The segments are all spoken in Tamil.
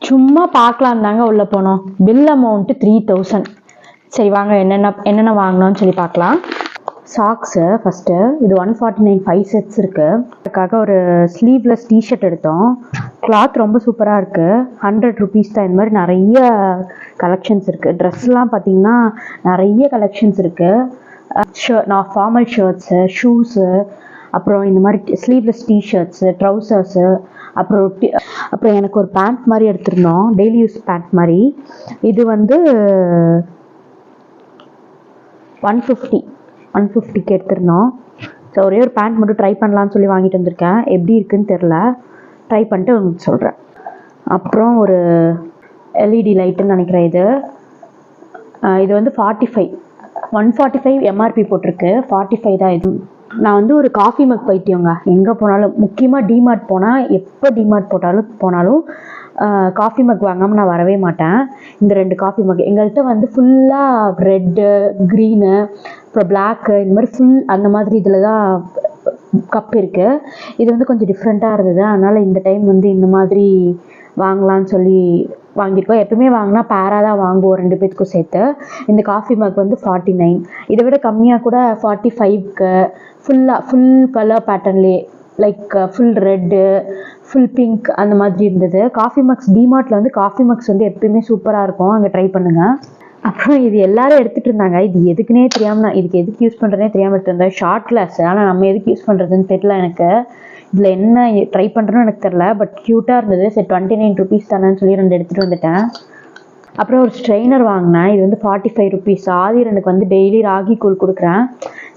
சும்மா பார்க்கலாம் தாங்க உள்ளே போனோம். Bill amount 3000. சரி வாங்க என்னென்ன வாங்கினோன்னு சொல்லி பார்க்கலாம். சாக்ஸு ஃபஸ்ட்டு இது 149 5 செட்ஸ் இருக்குது. அதுக்காக ஒரு ஸ்லீவ்லெஸ் டிஷர்ட் எடுத்தோம். கிளாத் ரொம்ப சூப்பராக இருக்குது. 100 rupees தான். இந்த மாதிரி நிறைய கலெக்ஷன்ஸ் இருக்குது. ட்ரெஸ்லாம் பார்த்திங்கன்னா நிறைய கலெக்ஷன்ஸ் இருக்குது. நான் ஃபார்மல் ஷர்ட்ஸு, ஷூஸு, அப்புறம் இந்த மாதிரி ஸ்லீவ்லெஸ் டிஷர்ட்ஸு, ட்ரௌசர்ஸு, அப்புறம் எனக்கு ஒரு பேண்ட் மாதிரி எடுத்திருந்தோம், டெய்லி யூஸ் பேண்ட் மாதிரி. இது வந்து 150க்கு எடுத்திருந்தோம். ஸோ ஒரே ஒரு பேண்ட் மட்டும் ட்ரை பண்ணலான்னு சொல்லி வாங்கிட்டு வந்திருக்கேன். எப்படி இருக்குன்னு தெரில, ட்ரை பண்ணிட்டு உங்களுக்கு சொல்கிறேன். அப்புறம் ஒரு எல்இடி லைட்டுன்னு நினைக்கிறேன். இது வந்து 145 எம்ஆர்பி போட்டிருக்கு. 45 தான் இது. நான் வந்து ஒரு காஃபி மக் பைத்தியங்க. எங்கே போனாலும், முக்கியமாக டிமார்ட் போனால், எப்போ டிமார்ட் போனாலும் காஃபி மக் வாங்காமல் நான் வரவே மாட்டேன். இந்த 2 காஃபி மக் எங்கள்கிட்ட வந்து ஃபுல்லாக ரெட்டு, க்ரீனு, அப்புறம் பிளாக்கு, இந்த மாதிரி அந்த மாதிரி இதில் தான் கப் இருக்குது. இது வந்து கொஞ்சம் டிஃப்ரெண்ட்டாக இருந்தது. அதனால் இந்த டைம் வந்து இந்த மாதிரி வாங்கலான்னு சொல்லி வாங்கியிருக்கோம். எப்பவுமே வாங்கினா பேராக தான் வாங்குவோம் 2 பேத்துக்கும் சேர்த்து. இந்த காஃபி மக் வந்து 49. இதை விட கம்மியாக கூட 45க்கு ஃபுல் கலர் பேட்டர்ன்லேயே, like full red, full pink அந்த மாதிரி இருந்தது. காஃபி மக்ஸ் டிமார்ட்டில் வந்து காஃபி மக்ஸ் வந்து எப்பயுமே சூப்பராக இருக்கும். அங்கே ட்ரை பண்ணுங்கள். அப்புறம் இது எல்லாரும் எடுத்துகிட்டு இருந்தாங்க. இது எதுக்குன்னே தெரியாமல், நான் இதுக்கு எதுக்கு யூஸ் பண்ணுறதுனே தெரியாமல் எடுத்துருந்தேன். Short class. ஆனால் நம்ம எதுக்கு யூஸ் பண்ணுறதுன்னு தெரியல எனக்கு. இதில் என்ன ட்ரை பண்ணுறோன்னு எனக்கு தெரில. பட் க்யூட்டாக இருந்தது. சரி 29 rupees தானேன்னு சொல்லி 2 எடுத்துகிட்டு வந்துட்டேன். அப்புறம் ஒரு ஸ்ட்ரெயினர் வாங்கினேன். இது வந்து 45 rupees. ஆதிர் எனக்கு வந்து டெய்லி ராகி கூழ் கொடுக்குறேன்.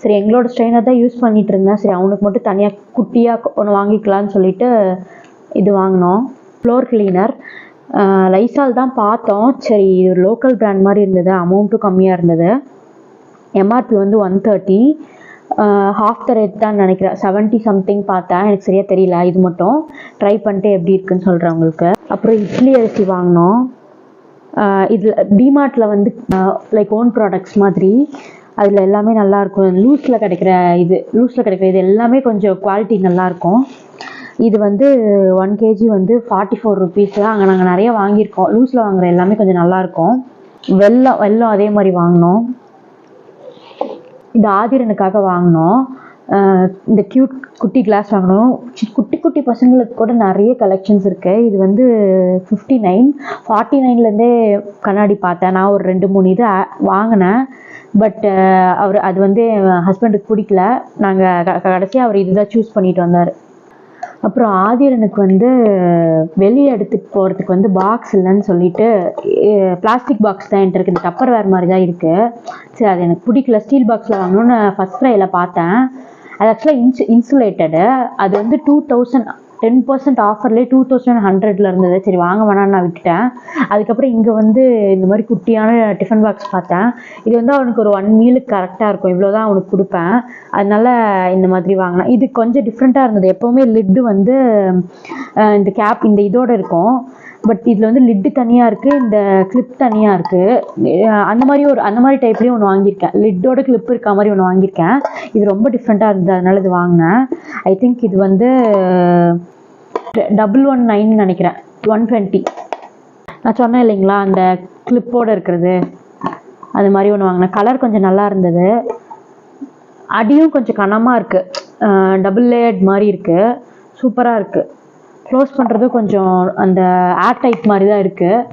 சரி எங்களோட ஸ்ட்ரெயினர் தான் யூஸ் பண்ணிகிட்டு இருந்தேன். சரி அவனுக்கு மட்டும் தனியாக குட்டியாக ஒன்று வாங்கிக்கலான்னு சொல்லிட்டு இது வாங்கினோம். ஃப்ளோர் கிளீனர் லைசால் தான் பார்த்தோம். சரி இது ஒரு லோக்கல் பிராண்ட் மாதிரி இருந்தது. அமௌண்ட்டும் கம்மியாக இருந்தது. எம்ஆர்பி வந்து 130. ஹாஃப் த ரேட் தான் நினைக்கிறேன். 70 something பார்த்தேன். எனக்கு சரியாக தெரியல. இது மட்டும் ட்ரை பண்ணிட்டு எப்படி இருக்குன்னு சொல்கிறேன் உங்களுக்கு. அப்புறம் இட்லி அரிசி வாங்கினோம். இதில் டிமார்ட்டில் வந்து லைக் ஓன் ப்ராடக்ட்ஸ் மாதிரி. அதில் எல்லாமே நல்லாயிருக்கும். லூஸில் கிடைக்கிற இது எல்லாமே கொஞ்சம் குவாலிட்டி நல்லாயிருக்கும். இது வந்து 1 kg வந்து 44 rupees. அங்கே நாங்கள் நிறைய வாங்கியிருக்கோம். லூஸில் வாங்குகிற எல்லாமே கொஞ்சம் நல்லாயிருக்கும். வெல்லம் அதே மாதிரி வாங்கினோம். இது ஆதிரனுக்காக வாங்கினோம். இந்த குட்டி கிளாஸ் வாங்கினோம். குட்டி பசங்களுக்கு கூட நிறைய கலெக்ஷன்ஸ் இருக்குது. இது வந்து 59. 49லேருந்தே கண்ணாடி பார்த்தேன். நான் ஒரு 2-3 இது வாங்கினேன். பட் அது வந்து ஹஸ்பண்டுக்கு பிடிக்கல. நாங்கள் கடைசியாக அவர் இதுதான் சூஸ் பண்ணிட்டு வந்தார். அப்புறம் ஆதிரனுக்கு வந்து வெளியே எடுத்துகிட்டு போகிறதுக்கு வந்து பாக்ஸ் இல்லைன்னு சொல்லிட்டு பிளாஸ்டிக் பாக்ஸ் தான் என்கிட்ட இருக்குது. இந்த டப்பர் வேர் மாதிரி தான் இருக்குது. சரி அது எனக்கு பிடிக்கல. ஸ்டீல் பாக்ஸில் வாங்கணும்னு ஃபஸ்ட் க்ரையில் பார்த்தேன். அது ஆக்சுவலாக இன்சுலேட்டடு. அது வந்து 2000 10% ஆஃபர்லேயே 2100 இருந்தது. சரி வாங்க வேணான்னு நான் விட்டுட்டேன். அதுக்கப்புறம் இங்கே வந்து இந்த மாதிரி குட்டியான டிஃபன் பாக்ஸ் பார்த்தேன். இது வந்து அவனுக்கு ஒரு 1 மீலுக்கு கரெக்டாக இருக்கும். இவ்வளோ தான் அவனுக்கு கொடுப்பேன். அதனால இந்த மாதிரி வாங்கினேன். இது கொஞ்சம் டிஃப்ரெண்ட்டாக இருந்தது. எப்போவுமே லிட்டு வந்து இந்த கேப் இந்த இதோடு இருக்கும். பட் இதில் வந்து லிட்டு தனியாக இருக்குது, இந்த கிளிப் தனியாக இருக்குது. அந்த மாதிரி டைப்லேயும் ஒன்று வாங்கியிருக்கேன். லிட்டோட கிளிப் இருக்க மாதிரி ஒன்று வாங்கியிருக்கேன். இது ரொம்ப டிஃப்ரெண்ட்டாக இருந்தது. அதனால இது வாங்கினேன். ஐ திங்க் இது வந்து 119 நினைக்கிறேன். 120. நான் சொன்னேன் இல்லைங்களா அந்த கிளிப்போடு இருக்கிறது, அது மாதிரி ஒன்று வாங்கினேன். கலர் கொஞ்சம் நல்லா இருந்தது. அடியும் கொஞ்சம் கனமாக இருக்குது. டபுள் லேயர்ட் மாதிரி இருக்குது. சூப்பராக இருக்குது. க்ளோஸ் பண்ணுறது கொஞ்சம் அந்த ஏர் டைட் மாதிரி தான் இருக்குது.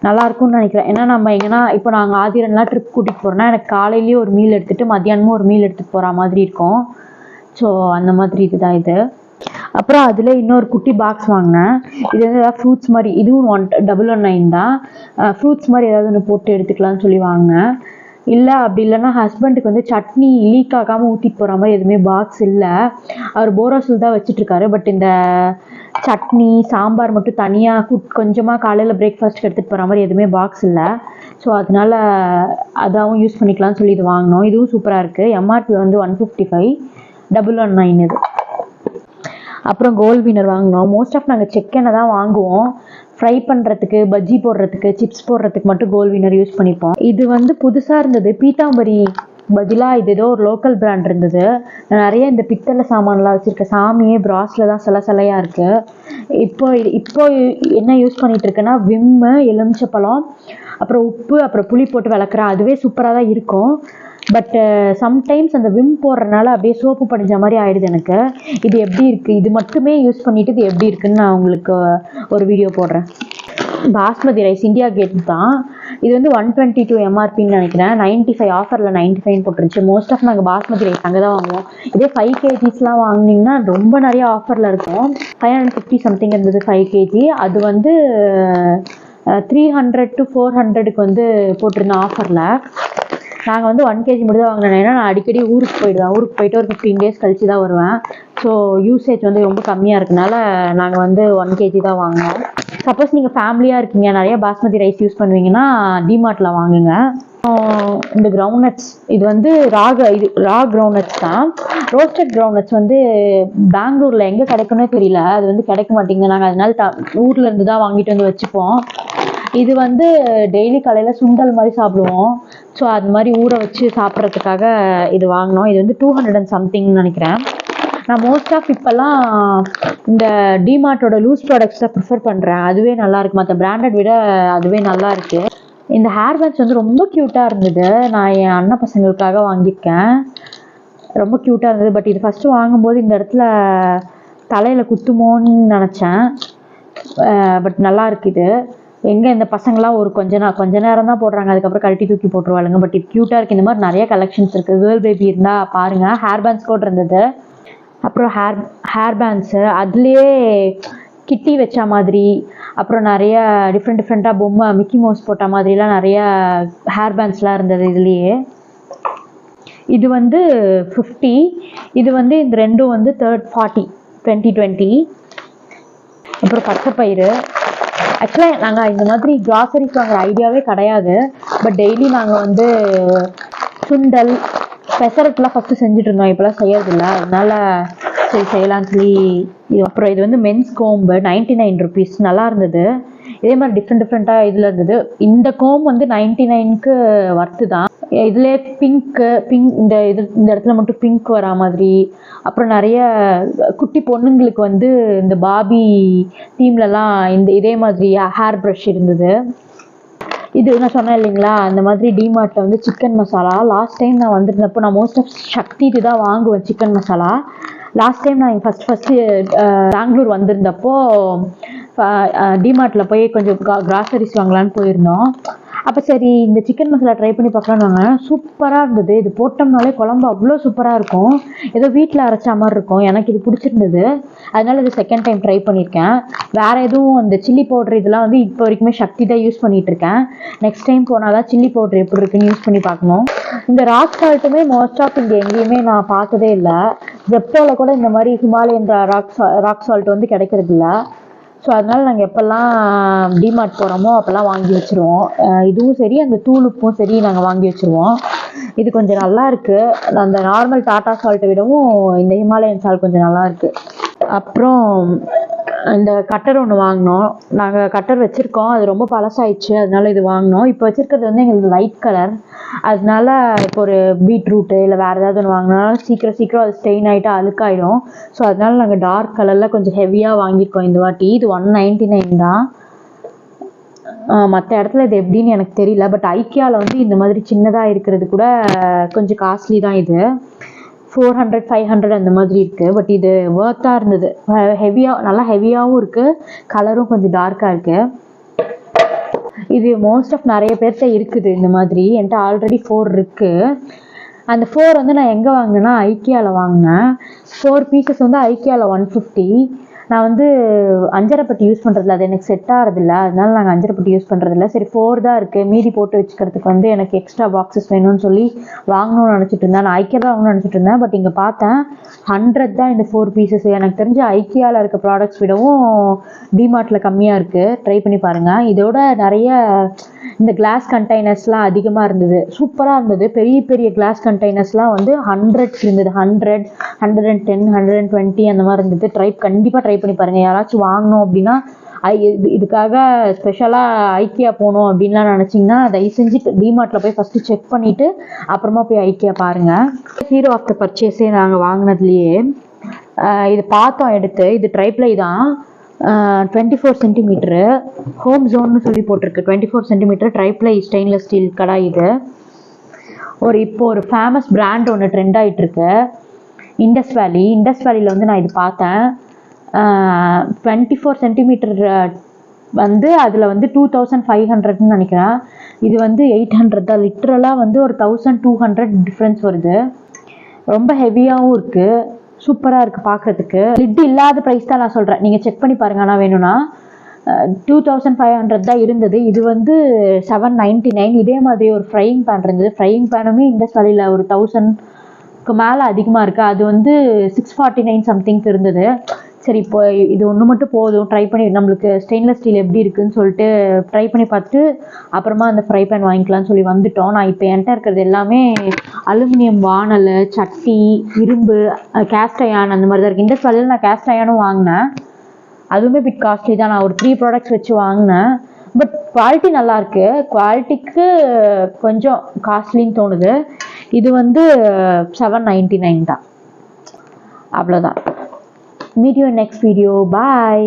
நல்லாயிருக்கும்னு நினைக்கிறேன். ஏன்னா நம்ம எங்கன்னா இப்போ நாங்கள் ஆதிரன்லாம் ட்ரிப் கூட்டிகிட்டு போகிறோன்னா எனக்கு காலையிலேயே ஒரு மீல் எடுத்துகிட்டு மத்தியானமும் ஒரு மீல் எடுத்துகிட்டு போகிற மாதிரி இருக்கும். ஸோ அந்த மாதிரி இதுதான் இது. அப்புறம் அதில் இன்னொரு குட்டி பாக்ஸ் வாங்கினேன். இது வந்து ஏதாவது ஃப்ரூட்ஸ் மாதிரி, இதுவும் 119 தான். ஃப்ரூட்ஸ் மாதிரி ஏதாவது ஒன்று போட்டு எடுத்துக்கலாம்னு சொல்லி வாங்கினேன். இல்லை அப்படி இல்லைன்னா ஹஸ்பண்டுக்கு வந்து சட்னி லீக் ஆகாமல் ஊற்றிட்டு போகிற மாதிரி எதுவுமே பாக்ஸ் இல்லை. அவர் போரோசில் தான் வச்சிட்ருக்காரு. பட் இந்த சட்னி சாம்பார் மட்டும் தனியாக கொஞ்சமாக காலையில் பிரேக்ஃபாஸ்ட்டுக்கு எடுத்துகிட்டு போகிற மாதிரி எதுவுமே பாக்ஸ் இல்லை. ஸோ அதனால் அதாவும் யூஸ் பண்ணிக்கலாம்னு சொல்லி இது வாங்கினோம். இதுவும் சூப்பராக இருக்குது. எம்ஆர்பி வந்து 155. 119 இது. அப்புறம் கோல்ட் வினர் வாங்கினோம். மோஸ்ட் ஆஃப் நாங்கள் செக் எண்ணெய் தான் வாங்குவோம். ஃப்ரை பண்ணுறதுக்கு, பஜ்ஜி போடுறதுக்கு, சிப்ஸ் போடுறதுக்கு மட்டும் கோல்ட் வினர் யூஸ் பண்ணிப்போம். இது வந்து புதுசாக இருந்தது. பீத்தாம்பரி பதிலாக இது ஏதோ ஒரு லோக்கல் பிராண்ட் இருந்தது. நான் நிறைய இந்த பித்தளை சாமான்லாம் வச்சுருக்கேன். சாமியே பிராஸில் தான் சிலையாக இருக்குது. இப்போ என்ன யூஸ் பண்ணிகிட்டு இருக்கேன்னா விம்மு, எலுமிச்சப்பழம், அப்புறம் உப்பு, அப்புறம் புளி போட்டு விளக்குறேன். அதுவே சூப்பராக தான் இருக்கும். பட்டு சம்டைம்ஸ் அந்த விம் போடுறதுனால அப்படியே சோப்பு படிஞ்ச மாதிரி ஆயிடுது எனக்கு. இது எப்படி இருக்குது, இது மட்டுமே யூஸ் பண்ணிவிட்டு இது எப்படி இருக்குதுன்னு நான் உங்களுக்கு ஒரு வீடியோ போடுறேன். பாஸ்மதி ரைஸ் இந்தியா கேட் தான். இது வந்து 122 எம்ஆர்பின்னு நினைக்கிறேன். 95 ஆஃபரில் 95 போட்டுருச்சு. மோஸ்ட் ஆஃப் நாங்கள் பாஸ்மதி ரைஸ் அங்கே தான் வாங்குவோம். இதே 5 kgsலாம் வாங்கினீங்கன்னா ரொம்ப நிறைய ஆஃபரில் இருக்கும். 550 சம்திங் இருந்தது 5 kg. அது வந்து 300 to 400க்கு வந்து போட்டிருந்தேன் ஆஃபரில். நாங்கள் வந்து 1 kg மட்டும் தான் வாங்கினேன். ஏன்னா நான் அடிக்கடி ஊருக்கு போயிடுவேன். ஊருக்கு போயிட்டு ஒரு 15 days கழிச்சு தான் வருவேன். ஸோ யூசேஜ் வந்து ரொம்ப கம்மியாக இருக்கனால நாங்கள் வந்து 1 kg தான் வாங்கினோம். சப்போஸ் நீங்கள் ஃபேமிலியாக இருக்கீங்க, நிறைய பாஸ்மதி ரைஸ் யூஸ் பண்ணுவீங்கன்னா டிமார்ட்டில் வாங்குங்க. இந்த கிரவுண்ட்நட்ஸ் இது வந்து ரா கிரவுண்ட்நட்ஸ் தான். ரோஸ்டட் கிரவுண்ட்நட்ஸ் வந்து பெங்களூரில் எங்கே கிடைக்கும்னே தெரியல. அது வந்து கிடைக்க மாட்டேங்குது. நாங்கள் அதனால ஊரில் இருந்து தான் வாங்கிட்டு வந்து வச்சுப்போம். இது வந்து டெய்லி காலையில் சுண்டல் மாதிரி சாப்பிடுவோம். ஸோ அது மாதிரி ஊற வச்சு சாப்பிட்றதுக்காக இது வாங்கினோம். இது வந்து 200 and something நினைக்கிறேன். நான் மோஸ்ட் ஆஃப் இப்போல்லாம் இந்த டிமார்ட்டோட லூஸ் ப்ராடக்ட்ஸ் தான் ப்ரிஃபர் பண்ணுறேன். அதுவே நல்லாயிருக்கு. மற்ற பிராண்டட் விட அதுவே நல்லா இருக்குது. இந்த ஹேர் பேண்ட்ஸ் வந்து ரொம்ப க்யூட்டாக இருந்தது. நான் என் அண்ணன் பசங்களுக்காக வாங்கியிருக்கேன். ரொம்ப க்யூட்டாக இருந்தது. பட் இது ஃபஸ்ட்டு வாங்கும்போது இந்த இடத்துல தலையில் குத்துமோன்னு நினச்சேன். பட் நல்லா இருக்குது. எங்கே இந்த பசங்களாம் ஒரு கொஞ்ச நேரம் தான் போடுறாங்க, அதுக்கப்புறம் கழட்டி தூக்கி போட்டுருவாளுங்க. பட் இது க்யூட்டாக இருக்குது. இந்த மாதிரி நிறைய கலெக்ஷன்ஸ் இருக்குது. கேர்ள் பேபி இருந்தால் பாருங்கள். ஹேர் பேண்ட்ஸ் கூட இருந்தது. அப்புறம் ஹேர் பேண்ட்ஸு அதுலேயே கிட்டி வச்ச மாதிரி, அப்புறம் நிறைய டிஃப்ரெண்ட்டாக பொம்மை மிக்கி மவுஸ் போட்ட மாதிரிலாம் நிறைய ஹேர் பேண்ட்ஸ்லாம் இருந்தது இதுலேயே. இது வந்து 50. இது வந்து இந்த ரெண்டும் வந்து 40 2020. அப்புறம் பச்சைப்பயிறு. ஆக்சுவலாக நாங்கள் இந்த மாதிரி கிராசரிஸ் வாங்குற ஐடியாவே கிடையாது. பட் டெய்லி நாங்கள் வந்து சுண்டல், பெசரட்லாம் ஃபஸ்ட்டு செஞ்சுட்டு இருந்தோம். இப்போலாம் செய்யறதில்ல. அதனால சரி செய்யலான்னு சொல்லி அப்புறம் இது வந்து மென்ஸ் கோம்பு 99 rupees. நல்லா இருந்தது. இதே மாதிரி டிஃப்ரெண்ட்டாக இதில் இருந்தது. இந்த கோம் வந்து 99க்கு ஒர்த்து தான். இதிலே பிங்க் இந்த இடத்துல மட்டும் பிங்க் வரா மாதிரி, அப்புறம் நிறைய குட்டி பொண்ணுங்களுக்கு வந்து இந்த பாபி தீம்லலாம் இதே மாதிரி ஹேர் ப்ரஷ் இருந்தது. இது நான் சொன்னேன் இல்லைங்களா, அந்த மாதிரி டிமார்ட்டில் வந்து சிக்கன் மசாலா. லாஸ்ட் டைம் நான் வந்திருந்தப்போ நான் மோஸ்ட் ஆஃப் சக்திட்டு தான் வாங்குவேன் சிக்கன் மசாலா. லாஸ்ட் டைம் நான் ஃபஸ்ட்டு பெங்களூர் வந்திருந்தப்போ டிமார்ட்டில் போய் கொஞ்சம் கிராசரிஸ் வாங்கலான்னு போயிருந்தோம். அப்போ சரி இந்த சிக்கன் மசாலா ட்ரை பண்ணி பார்க்கலான்னு வாங்கினேன். சூப்பராக இருந்தது. இது போட்டோம்னாலே குழம்பு அவ்வளோ சூப்பராக இருக்கும். ஏதோ வீட்டில் அரைச்சா மாதிரி இருக்கும். எனக்கு இது பிடிச்சிருந்தது. அதனால இது செகண்ட் டைம் ட்ரை பண்ணியிருக்கேன். வேறு எதுவும் அந்த சில்லி பவுட்ரு இதெல்லாம் வந்து இப்போ வரைக்குமே சக்தி தான் யூஸ் பண்ணிகிட்ருக்கேன். நெக்ஸ்ட் டைம் போனால் தான் சில்லி பவுட்ரு எப்படி இருக்குன்னு யூஸ் பண்ணி பார்க்கணும். இந்த ராக் சால்ட்டுமே மோஸ்ட் ஆஃப் இங்கே எங்கேயுமே நான் பார்த்ததே இல்லை. ஜெப்டோவில் கூட இந்த மாதிரி ஹிமாலயன் ராக் சால்ட் வந்து கிடைக்கிறது இல்லை. ஸோ அதனால் நாங்கள் எப்போல்லாம் டிமார்ட் போகிறோமோ அப்போல்லாம் வாங்கி வச்சுருவோம். இதுவும் சரி, அந்த தூளுப்பும் சரி நாங்கள் வாங்கி வச்சுருவோம். இது கொஞ்சம் நல்லா இருக்குது. அந்த நார்மல் டாட்டா சால்ட்டை விடவும் இந்த ஹிமாலயன் சால்ட் கொஞ்சம் நல்லா இருக்குது. அப்புறம் இந்த கட்டர் ஒன்று வாங்கினோம். நாங்கள் கட்டர் வச்சுருக்கோம். அது ரொம்ப பழசாயிடுச்சு. அதனால இது வாங்கினோம். இப்போ வச்சுருக்கிறது வந்து எங்களுக்கு லைட் கலர். அதனால இப்போ ஒரு பீட்ரூட்டு இல்லை வேறு ஏதாவது ஒன்று வாங்கினாலும் சீக்கிரம் அது ஸ்டெயின் ஆகிட்டு அழுக்காயிடும். ஸோ அதனால நாங்கள் டார்க் கலரில் கொஞ்சம் ஹெவியாக வாங்கியிருக்கோம் இந்த வாட்டி. இது 199 தான். மற்ற இடத்துல இது எப்படின்னு எனக்கு தெரியல. பட் ஐக்கியாவில் வந்து இந்த மாதிரி சின்னதாக இருக்கிறது கூட கொஞ்சம் காஸ்ட்லி தான். இது 400 500 அந்த மாதிரி இருக்குது. பட் இது ஒர்த்தாக இருந்தது. நல்லா ஹெவியாகவும் இருக்குது. கலரும் கொஞ்சம் டார்க்காக இருக்குது. இது மோஸ்ட் ஆஃப் நிறைய பேர்கிட்ட இருக்குது இந்த மாதிரி. என்கிட்ட ஆல்ரெடி 4 இருக்குது. அந்த 4 வந்து நான் எங்கே வாங்கினேன்னா ஐக்கியாவில் வாங்கினேன். 4 பீசஸ் வந்து ஐக்கியாவில் 150. நான் வந்து அஞ்சரைப்பட்டி யூஸ் பண்ணுறதில்ல. அது எனக்கு செட் ஆகிறதில்ல. அதனால நாங்கள் அஞ்சரைப்பட்டி யூஸ் பண்ணுறதில்ல. சரி 4 தான் இருக்குது, மீதி போட்டு வச்சுக்கிறதுக்கு வந்து எனக்கு எக்ஸ்ட்ரா பாக்ஸஸ் வேணும்னு சொல்லி வாங்கணும்னு நினச்சிட்டு இருந்தேன். நான் ஐக்கியா தான் வாங்கணும்னு நினச்சிட்டு இருந்தேன். பட் இங்கே பார்த்தேன் 100 தான் இந்த 4 பீசஸ். எனக்கு தெரிஞ்ச ஐக்கியாவில் இருக்க ப்ராடக்ட்ஸ் விடவும் டிமார்ட்டில் கம்மியாக இருக்குது. ட்ரை பண்ணி பாருங்கள். இதோட நிறைய இந்த கிளாஸ் கண்டெய்னர்ஸ்லாம் அதிகமாக இருந்தது. சூப்பராக இருந்தது. பெரிய பெரிய கிளாஸ் கண்டெய்னர்ஸ்லாம் வந்து 100 இருந்தது. 100 110 120 அந்த மாதிரி இருந்தது. கண்டிப்பாக ட்ரை பண்ணி பாருங்கள். யாராச்சும் வாங்கணும் அப்படின்னா இதுக்காக ஸ்பெஷலாக ஐக்கியா போகணும் அப்படின்லாம் நினச்சிங்கன்னா தயவு செஞ்சு டிமார்ட்டில் போய் ஃபஸ்ட்டு செக் பண்ணிவிட்டு அப்புறமா போய் ஐக்கியா பாருங்கள். ஹீரோ ஆஃப் த பர்ச்சேஸே நாங்கள் வாங்கினதுலையே இது பார்த்தோம் எடுத்து. இது ட்ரைப்ளை தான், 24 சென்டிமீட்டரு, ஹோம் ஜோன்னு சொல்லி போட்டிருக்கு. 24 சென்டிமீட்டர் ட்ரைப்ளை ஸ்டெயின்லெஸ் ஸ்டீல் கடாய். இது இப்போ ஒரு ஃபேமஸ் பிராண்ட் ஒன்று ட்ரெண்ட் ஆகிட்டுருக்கு, இண்டஸ் வேலியில் வந்து நான் இது பார்த்தேன். 24 சென்டிமீட்டர் வந்து அதில் வந்து 2500ன்னு நினைக்கிறேன். இது வந்து 800 தான். லிட்ரலாக வந்து ஒரு 1200 டிஃப்ரென்ஸ் வருது. ரொம்ப ஹெவியாகவும் இருக்குது, சூப்பராக இருக்குது பார்க்குறதுக்கு. லிட் இல்லாத ப்ரைஸ் தான் நான் சொல்கிறேன், நீங்கள் செக் பண்ணி பாருங்க. ஆனால் வேணும்னா 2500 தான் இருந்தது. இது வந்து 799. இதே மாதிரி ஒரு ஃப்ரையிங் பேன் இருந்தது. ஃப்ரையிங் பேனுமே இண்டஸ் வேலியில் ஒரு 1000க்கு மேலே அதிகமாக இருக்குது. அது வந்து 649 சம்திங்க்கு இருந்தது. சரி, இப்போ இது ஒன்று மட்டும் போதும், ட்ரை பண்ணி நம்மளுக்கு ஸ்டெயின்லெஸ் ஸ்டீல் எப்படி இருக்குதுன்னு சொல்லிட்டு ட்ரை பண்ணி பார்த்துட்டு அப்புறமா அந்த ஃப்ரை பேன் வாங்கிக்கலாம்னு சொல்லி வந்துட்டோம். நான் இப்போ என்கிட்ட இருக்கிறது எல்லாமே அலுமினியம் வானல், சட்டி, இரும்பு, கேஸ்ட் அயர்ன் அந்த மாதிரி தான் இருக்குது. இண்டஸ் வேலியில் நான் கேஸ்ட் அயர்னும் வாங்கினேன், அதுவுமே பிட் காஸ்ட்லி தான். நான் ஒரு 3 ப்ராடக்ட்ஸ் வச்சு வாங்கினேன். பட் குவாலிட்டி நல்லாயிருக்கு. குவாலிட்டிக்கு கொஞ்சம் காஸ்ட்லின்னு தோணுது. இது வந்து 799 தான். அவ்வளோதான். Meet you in next video. Bye.